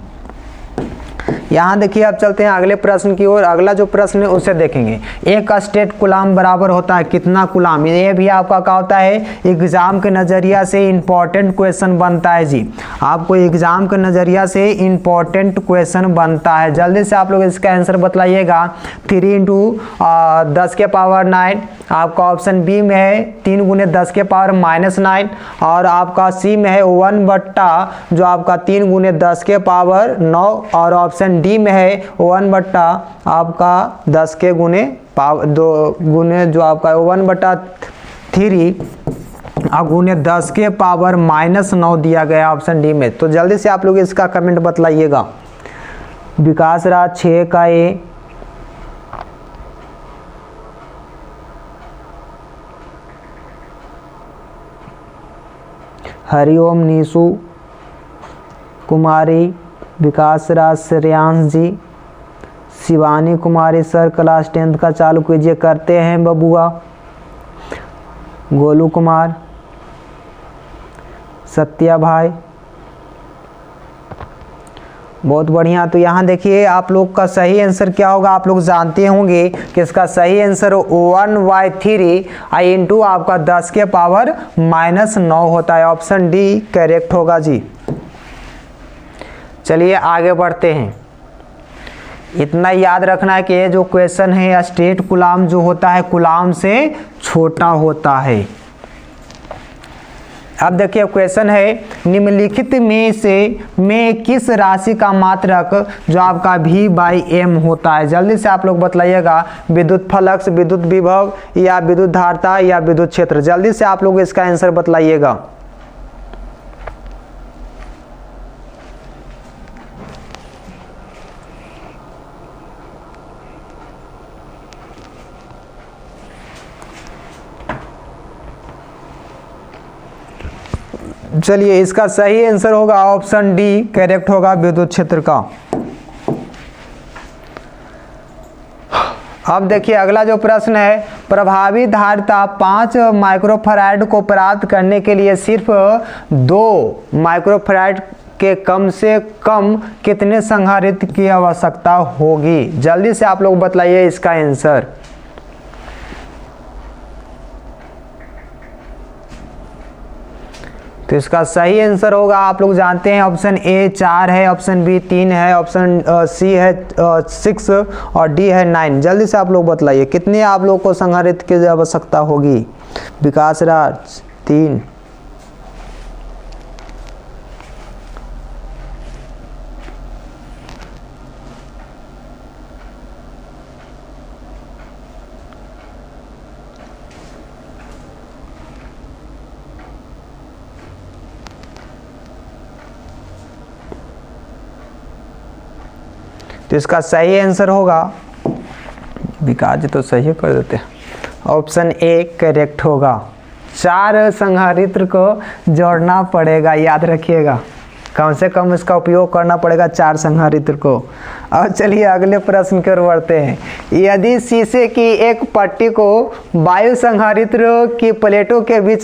यहाँ देखिए आप चलते हैं अगले प्रश्न की ओर। अगला जो प्रश्न है उसे देखेंगे। एक स्टेट कूलाम बराबर होता है कितना कूलाम, ये भी आपका क्या होता है, एग्जाम के नज़रिया से इंपॉर्टेंट क्वेश्चन बनता है जी। आपको एग्जाम के नज़रिया से इंपॉर्टेंट क्वेश्चन बनता है। जल्दी से आप लोग इसका आंसर बतलाइएगा। 3 × 10⁻⁹, आपका ऑप्शन बी में है 3 × 10⁻⁻⁹, और आपका सी में है 1/, जो आपका 3 × 10⁻⁹, और ऑप्शन डी में है 1/, आपका 10⁻², जो आपका 1/3 गुने 10⁻⁻⁹ दिया गया ऑप्शन डी में। तो जल्दी से आप लोग इसका कमेंट बतलाइएगा। विकास राज 6 का ए, हरिओम निशु कुमारी, विकास राज श्रेयांश जी, Shivani Kumari sir class 10th का चालू कीजिए, करते हैं बबुआ, गोलू कुमार, सत्या भाई, बहुत बढ़िया। तो यहाँ देखिए आप लोग का सही आंसर क्या होगा, आप लोग जानते होंगे कि इसका सही आंसर 1/3 × आपका 10⁻⁻⁹ होता है। ऑप्शन डी करेक्ट होगा जी। चलिए आगे बढ़ते हैं। इतना याद रखना है कि ये जो क्वेश्चन है, स्टेट कूलाम जो होता है कूलाम से छोटा होता है। अब देखिए क्वेश्चन है, निम्नलिखित में किस राशि का मात्रक जो आपका V/m होता है। जल्दी से आप लोग बतलाइएगा। विद्युत फ्लक्स, विद्युत विभव, या विद्युत धारिता, या विद्युत क्षेत्र। जल्दी से आप लोग इसका आंसर बतलाइएगा। चलिए इसका सही आंसर होगा ऑप्शन डी करेक्ट होगा, विद्युत क्षेत्र का। अब देखिए अगला जो प्रश्न है, प्रभावी धारिता 5 माइक्रोफैराड को प्राप्त करने के लिए सिर्फ 2 माइक्रोफैराड के कम से कम कितने संधारित्र की आवश्यकता होगी। जल्दी से आप लोग बतलाइए इसका आंसर। तो इसका सही आंसर होगा, आप लोग जानते हैं, ऑप्शन ए 4 है, ऑप्शन बी 3 है, ऑप्शन सी है 6, और डी है 9। जल्दी से आप लोग बतलाइए कितने आप लोग को संधारित्र की आवश्यकता होगी। विकास राज 3, तो इसका सही आंसर होगा, विकास जी तो सही कर देते हैं, ऑप्शन ए करेक्ट होगा। 4 संधारित्र को जोड़ना पड़ेगा, याद रखिएगा, कम से कम इसका उपयोग करना पड़ेगा 4 संधारित्र को। अब चलिए अगले प्रश्न की ओर बढ़ते हैं। यदि शीशे की एक पट्टी को वायु संधारित्र की प्लेटों के बीच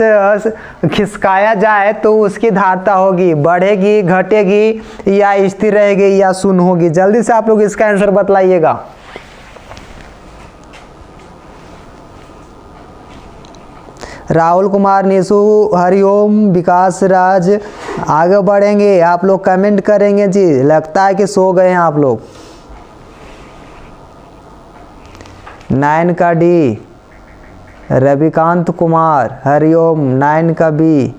खिसकाया जाए तो उसकी धारता होगी, बढ़ेगी, घटेगी या स्थिर रहेगी या शून्य होगी? जल्दी से आप लोग इसका आंसर बतलाइएगा। राहुल कुमार, निशु, हरिओम, विकास राज आगे बढ़ेंगे, आप लोग कमेंट करेंगे जी। लगता है कि सो गए हैं आप लोग। 9 का डी, रविकांत कुमार, हरिओम 9 का बी।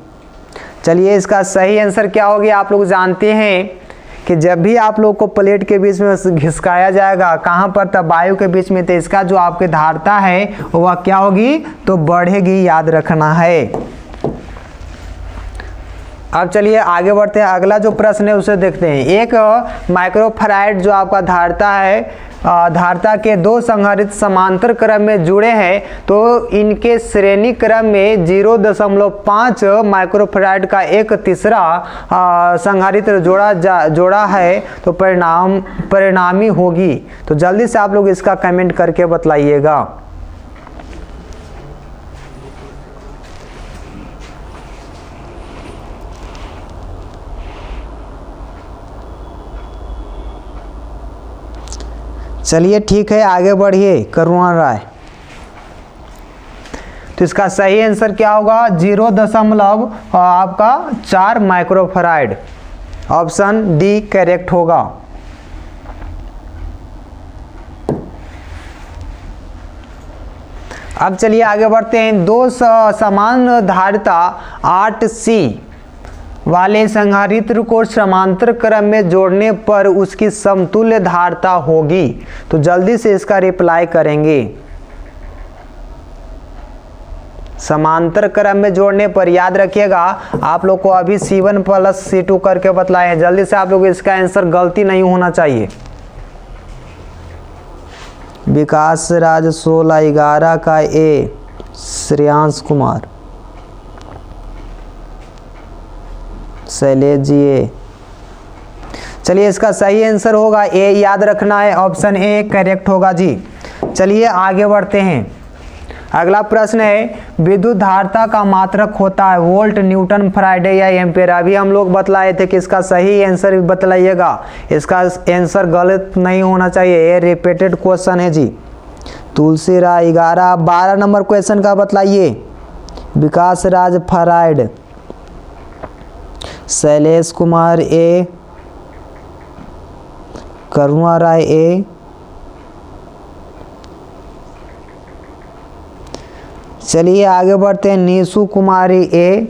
चलिए इसका सही आंसर क्या होगा? आप लोग जानते हैं कि जब भी आप लोग को प्लेट के बीच में घिसकाया जाएगा, कहाँ पर? तब वायु के बीच में, तो इसका जो आपकी धारता है वह क्या होगी? तो बढ़ेगी, याद रखना है। अब चलिए आगे बढ़ते हैं, अगला जो प्रश्न है उसे देखते हैं। एक माइक्रोफैराड जो आपका धारता है, धारता के 2 संधारित्र समांतर क्रम में जुड़े हैं, तो इनके श्रेणी क्रम में 0.5 माइक्रोफैराड का एक तीसरा संधारित्र जोड़ा है, तो परिणामी होगी। तो जल्दी से आप लोग इसका कमेंट करके बतलाइएगा। चलिए ठीक है, आगे बढ़िए करुणा राय। तो इसका सही आंसर क्या होगा? 0.4 माइक्रोफैराड, ऑप्शन डी करेक्ट होगा। अब चलिए आगे बढ़ते हैं। 2 समान धारिता 8C वाले संधारित्र को समांतर क्रम में जोड़ने पर उसकी समतुल्य धारता होगी। तो जल्दी से इसका रिप्लाई करेंगे। समांतर क्रम में जोड़ने पर, याद रखिएगा, आप लोग को अभी C1 + C2 करके बतलाए हैं। जल्दी से आप लोग इसका आंसर गलती नहीं होना चाहिए। विकास राज 16/11 का ए, श्रेयांश कुमार, शैलेश जी ए। चलिए इसका सही आंसर होगा ए, याद रखना है, ऑप्शन ए करेक्ट होगा जी। चलिए आगे बढ़ते हैं। अगला प्रश्न है, विद्युत धारता का मात्रक होता है वोल्ट, न्यूटन, फैराडे या एम्पेयर। अभी हम लोग बतलाए थे कि इसका सही आंसर बतलाइएगा। इसका आंसर गलत नहीं होना चाहिए, ये रिपीटेड क्वेश्चन है जी। तुलसी राय 11, 12 नंबर क्वेश्चन का बतलाइए। विकास राज फैराड, शैलेश कुमार ए, करुणा राय ए। चलिए आगे बढ़ते हैं। निशु कुमारी ए,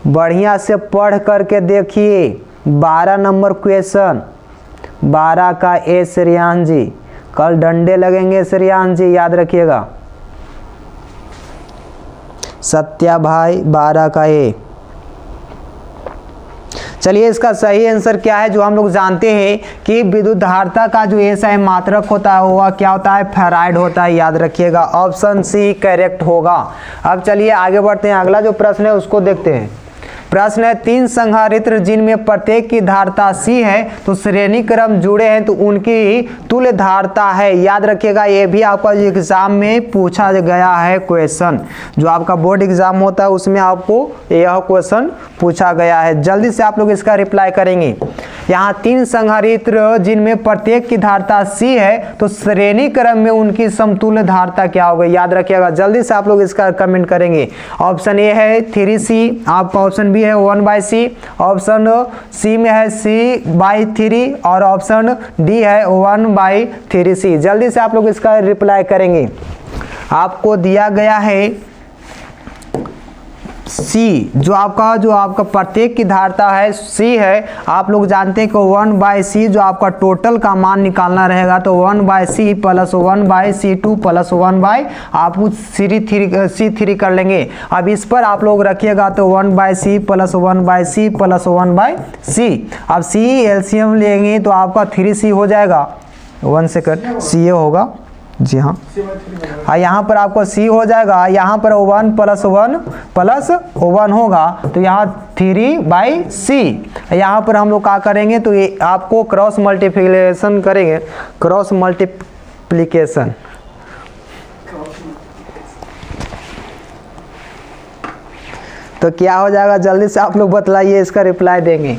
बढ़िया से पढ़ करके देखिए। 12 नंबर क्वेश्चन, 12 का ए श्रेयान जी। कल डंडे लगेंगे श्रेयान जी, याद रखिएगा। सत्या भाई 12 का ए। चलिए इसका सही आंसर क्या है? जो हम लोग जानते हैं कि विद्युत धारता का जो एसआई मात्रक होता है वह क्या होता है? फैराड होता है, याद रखिएगा, ऑप्शन सी करेक्ट होगा। अब चलिए आगे बढ़ते हैं, अगला जो प्रश्न है उसको देखते हैं। प्रश्न है, 3 संधारित्र जिनमें प्रत्येक की धारता C है, तो श्रेणी क्रम जुड़े हैं तो उनकी तुल्य धारता है। याद रखिएगा, ये भी आपका एग्जाम में पूछा गया है क्वेश्चन। जो आपका बोर्ड एग्जाम होता है उसमें आपको यह क्वेश्चन पूछा गया है। जल्दी से आप लोग इसका रिप्लाई करेंगे। यहाँ 3 संधारित्र जिनमें प्रत्येक की धारता C है, तो श्रेणी क्रम में उनकी समतुल्य धारता क्या होगी? याद रखिएगा, जल्दी से आप लोग इसका कमेंट करेंगे। ऑप्शन ए है 3C, आपका ऑप्शन बी है 1/C, ऑप्शन सी में है C/3 और ऑप्शन डी है 1/3C। जल्दी से आप लोग इसका रिप्लाई करेंगे। आपको दिया गया है C, जो आपका प्रत्येक की धारता है C है। आप लोग जानते हैं कि 1/C जो आपका टोटल का मान निकालना रहेगा, तो 1/C + 1/C2 + 1/ आप C3 कर लेंगे। अब इस पर आप लोग रखिएगा तो 1/C + 1/C + 1/C। अब C एलसीएम लेंगे तो आपका 3C हो जाएगा। 1 सेकंड, सी होगा जी हाँ। यहाँ पर आपको सी हो जाएगा, यहाँ पर 1 प्लस 1 होगा, तो यहाँ 3/c। यहाँ पर हम लोग क्या करेंगे, तो ये आपको क्रॉस मल्टीप्लिकेशन करेंगे, क्रॉस मल्टीप्लिकेशन। तो क्या हो जाएगा, जल्दी से आप लोग बतलाइए, इसका रिप्लाई देंगे।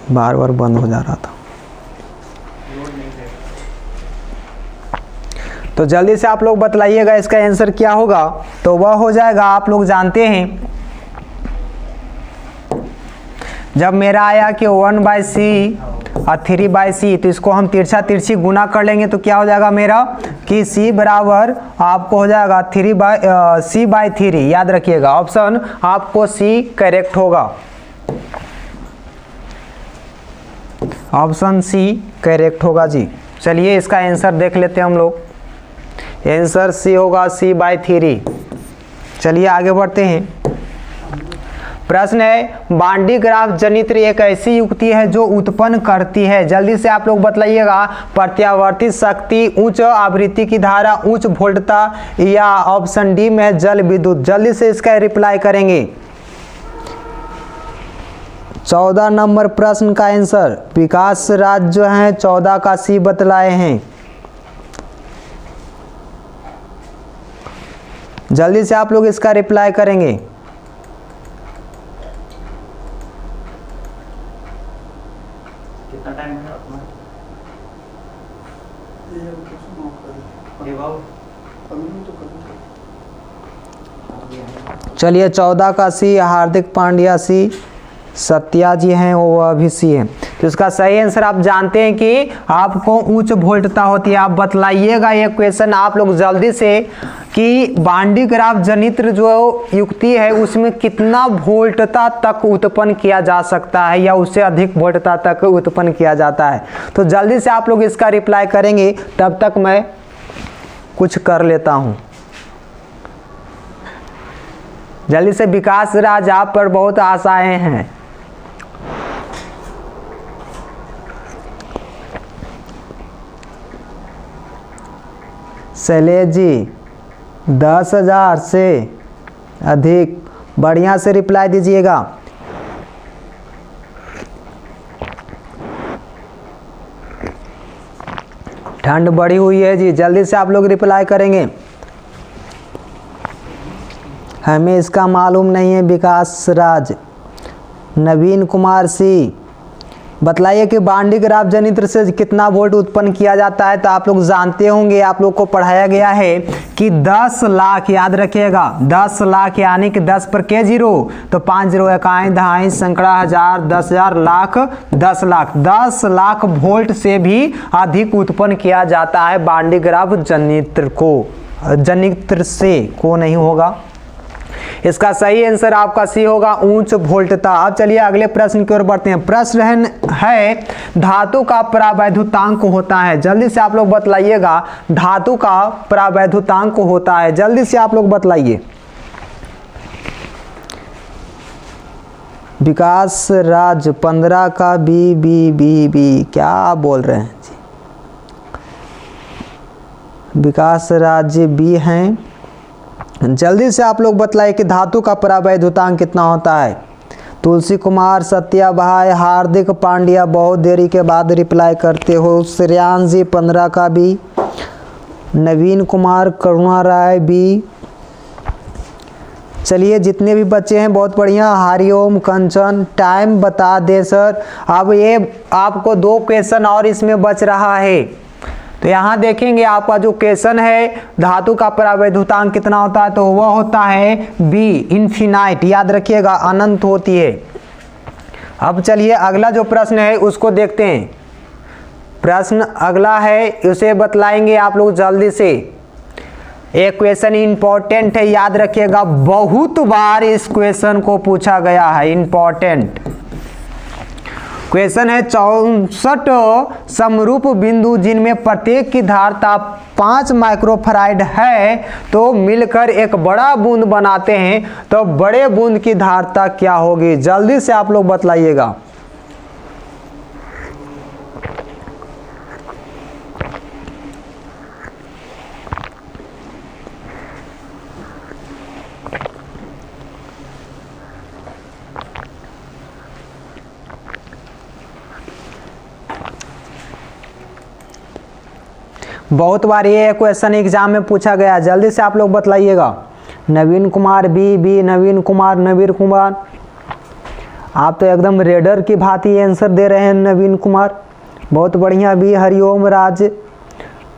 बार बार बंद हो जा रहा था, तो जल्दी से आप लोग बतलाइएगा इसका आंसर क्या होगा। तो वह हो जाएगा, आप लोग जानते हैं जब मेरा आया कि 1/c और 3/c, तो इसको हम तिरछा तिरछी गुना कर लेंगे, तो क्या हो जाएगा मेरा कि c बराबर आपको हो जाएगा c/3। याद रखिएगा, ऑप्शन आपको c करेक्ट होगा, ऑप्शन सी करेक्ट होगा जी। चलिए इसका आंसर देख लेते हैं हम लोग, आंसर सी होगा c/3। चलिए आगे बढ़ते हैं। प्रश्न है, बांडी ग्राफ जनित्र एक ऐसी युक्ति है जो उत्पन्न करती है, जल्दी से आप लोग बतलाइएगा, प्रत्यावर्ती शक्ति, उच्च आवृत्ति की धारा, उच्च वोल्टता, या ऑप्शन डी में जल विद्युत। जल्दी से इसका रिप्लाई करेंगे। 14 नंबर प्रश्न का आंसर विकास राज जो है 14 का सी बतलाए हैं। जल्दी से आप लोग इसका रिप्लाई करेंगे। कितना टाइम है अपना? चलिए 14 का सी, हार्दिक पांड्या सी, सत्या जी हैं वो भी सी है। तो इसका सही आंसर आप जानते हैं कि आपको उच्च वोल्टता होती है। आप बतलाइएगा ये क्वेश्चन आप लोग जल्दी से कि बांडी ग्राफ जनित्र जो युक्ति है उसमें कितना वोल्टता तक उत्पन्न किया जा सकता है या उससे अधिक वोल्टता तक उत्पन्न किया जाता है। तो जल्दी से आप लोग इसका रिप्लाई करेंगे, तब तक मैं कुछ कर लेता हूँ। जल्दी से विकास राज, आप पर बहुत आशाएं हैं। शैलेश जी 10,000 से अधिक, बढ़िया से रिप्लाई दीजिएगा। ठंड बढ़ी हुई है जी, जल्दी से आप लोग रिप्लाई करेंगे। हमें इसका मालूम नहीं है। विकास राज, नवीन कुमार सी, बतलाइए कि बांडी ग्राफ जनित्र से कितना वोल्ट उत्पन्न किया जाता है। तो आप लोग जानते होंगे, आप लोग को पढ़ाया गया है कि 10 लाख, याद रखिएगा 10 लाख यानी कि 10 पर के 0, तो 5 0 इकाई दहाई सैकड़ा हजार 10,000 लाख 10 लाख 10 लाख वोल्ट से भी अधिक उत्पन्न किया जाता है बांडी ग्राफ जनित्र को, जनित्र से को नहीं होगा। इसका सही आंसर आपका सी होगा, उच्च वोल्टता। अब चलिए अगले प्रश्न की ओर बढ़ते हैं। प्रश्न है धातु का परावैद्युतांक होता है। जल्दी से आप लोग बतलाइएगा, धातु का परावैद्युतांक होता है। जल्दी से आप लोग बतलाइए। विकास राज 15 का बी क्या आप बोल रहे हैं जी? विकास राज बी हैं। जल्दी से आप लोग बतलाइए कि धातु का परावैद्युतांक कितना होता है। तुलसी कुमार, सत्या भाई, हार्दिक पांड्या बहुत देरी के बाद रिप्लाई करते हो। श्रेयांश जी 15 का बी, नवीन कुमार, करुणा राय बी। चलिए जितने भी बच्चे हैं बहुत बढ़िया। हरिओम, कंचन, टाइम बता दे सर। अब ये आपको 2 क्वेश्चन और इसमें बच रहा है। तो यहाँ देखेंगे आपका जो क्वेश्चन है धातु का परावैद्युतांक कितना होता है, तो वह होता है बी, इन्फिनाइट। याद रखिएगा अनंत होती है। अब चलिए अगला जो प्रश्न है उसको देखते हैं। प्रश्न अगला है उसे बतलाएंगे आप लोग जल्दी से। एक क्वेश्चन इंपॉर्टेंट है, याद रखिएगा, बहुत बार इस क्वेश्चन को पूछा गया है। इंपॉर्टेंट क्वेश्चन है 64 समरूप बिंदु जिनमें प्रत्येक की धारता 5 माइक्रोफैराड है तो मिलकर एक बड़ा बूंद बनाते हैं, तो बड़े बूंद की धारता क्या होगी? जल्दी से आप लोग बतलाइएगा। बहुत बार ये क्वेश्चन एग्जाम में पूछा गया, जल्दी से आप लोग बतलाइएगा। नवीन कुमार बी, नवीन कुमार, नवीन कुमार, आप तो एकदम रेडर की भांति आंसर दे रहे हैं। नवीन कुमार बहुत बढ़िया बी। हरिओम राज,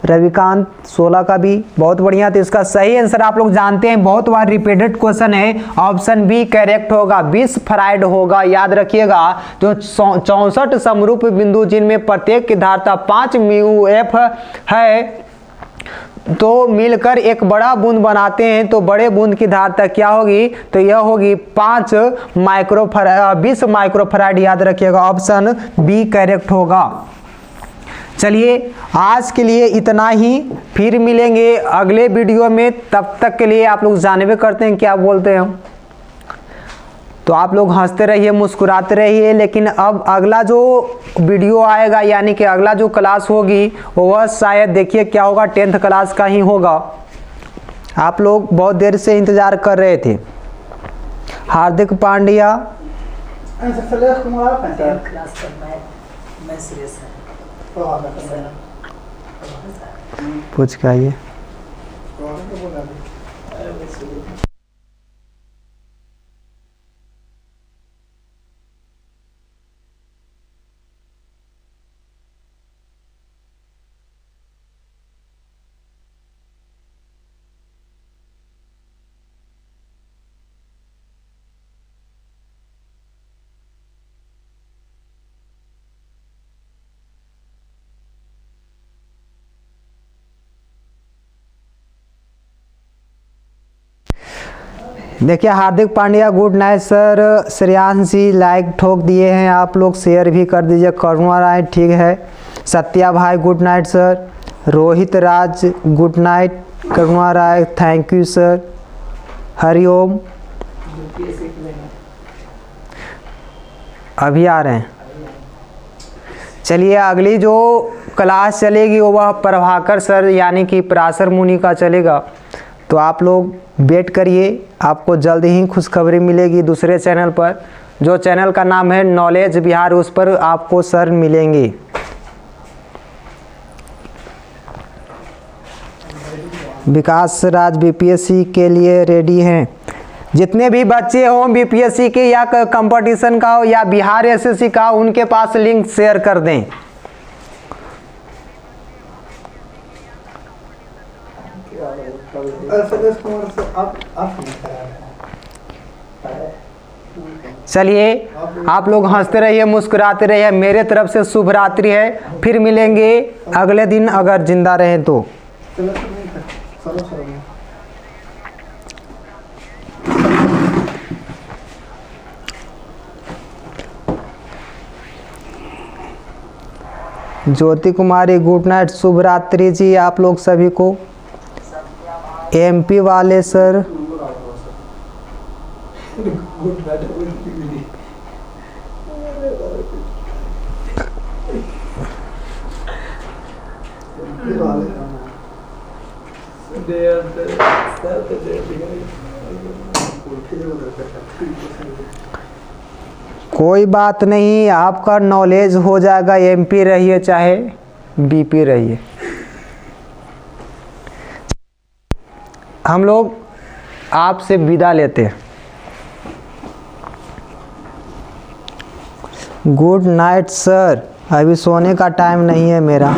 रविकांत 16 का बी, बहुत बढ़िया। तो इसका सही आंसर आप लोग जानते हैं, बहुत बार रिपीटेड क्वेश्चन है, ऑप्शन बी करेक्ट होगा, 20 फैराड होगा, याद रखिएगा। तो 64 समरूप बिंदु जिनमें प्रत्येक की धारता 5 म्यू एफ है तो मिलकर एक बड़ा बूंद बनाते हैं, तो बड़े बूंद की धारता क्या होगी? तो यह होगी 20 माइक्रोफैराड, याद रखिएगा, ऑप्शन बी करेक्ट होगा। चलिए आज के लिए इतना ही, फिर मिलेंगे अगले वीडियो में। तब तक के लिए आप लोग जानबे करते हैं क्या बोलते हैं, तो आप लोग हंसते रहिए, मुस्कुराते रहिए। लेकिन अब अगला जो वीडियो आएगा, यानी कि अगला जो क्लास होगी, वह शायद देखिए क्या होगा, 10th क्लास का ही होगा। आप लोग बहुत देर से इंतजार कर रहे थे। हार्दिक पांड्या, पूछ के आइए। देखिए Hardik Pandya good night sir. Shreyansh ji like ठोक दिए हैं, आप लोग शेयर भी कर दीजिए। करुणा राय ठीक है। सत्या भाई good night sir. Rohit Raj good night. Karuna Rai thank you sir. Hariom अभी आ रहे हैं। चलिए अगली जो क्लास चलेगी वह प्रभाकर सर यानी कि पराशर मुनि का चलेगा, तो आप लोग वेट करिए, आपको जल्द ही खुशखबरी मिलेगी दूसरे चैनल पर, जो चैनल का नाम है नॉलेज बिहार, उस पर आपको सर मिलेंगे। विकास राज बीपीएससी के लिए रेडी हैं। जितने भी बच्चे हों बीपीएससी के या कंपटीशन का हो या बिहार एसएससी का, उनके पास लिंक शेयर कर दें। चलिए आप लोग हंसते रहिए, मुस्कुराते रहिए। मेरे तरफ से शुभ रात्रि है, फिर मिलेंगे अगले दिन अगर जिंदा रहें तो। ज्योति कुमारी गुड नाइट, शुभ रात्रि जी आप लोग सभी को। एमपी वाले सर कोई बात नहीं, आपका नॉलेज हो जाएगा। एमपी रहिए चाहे बीपी रहिए। हम लोग आपसे विदा लेते हैं। गुड नाइट सर, अभी सोने का टाइम नहीं है मेरा।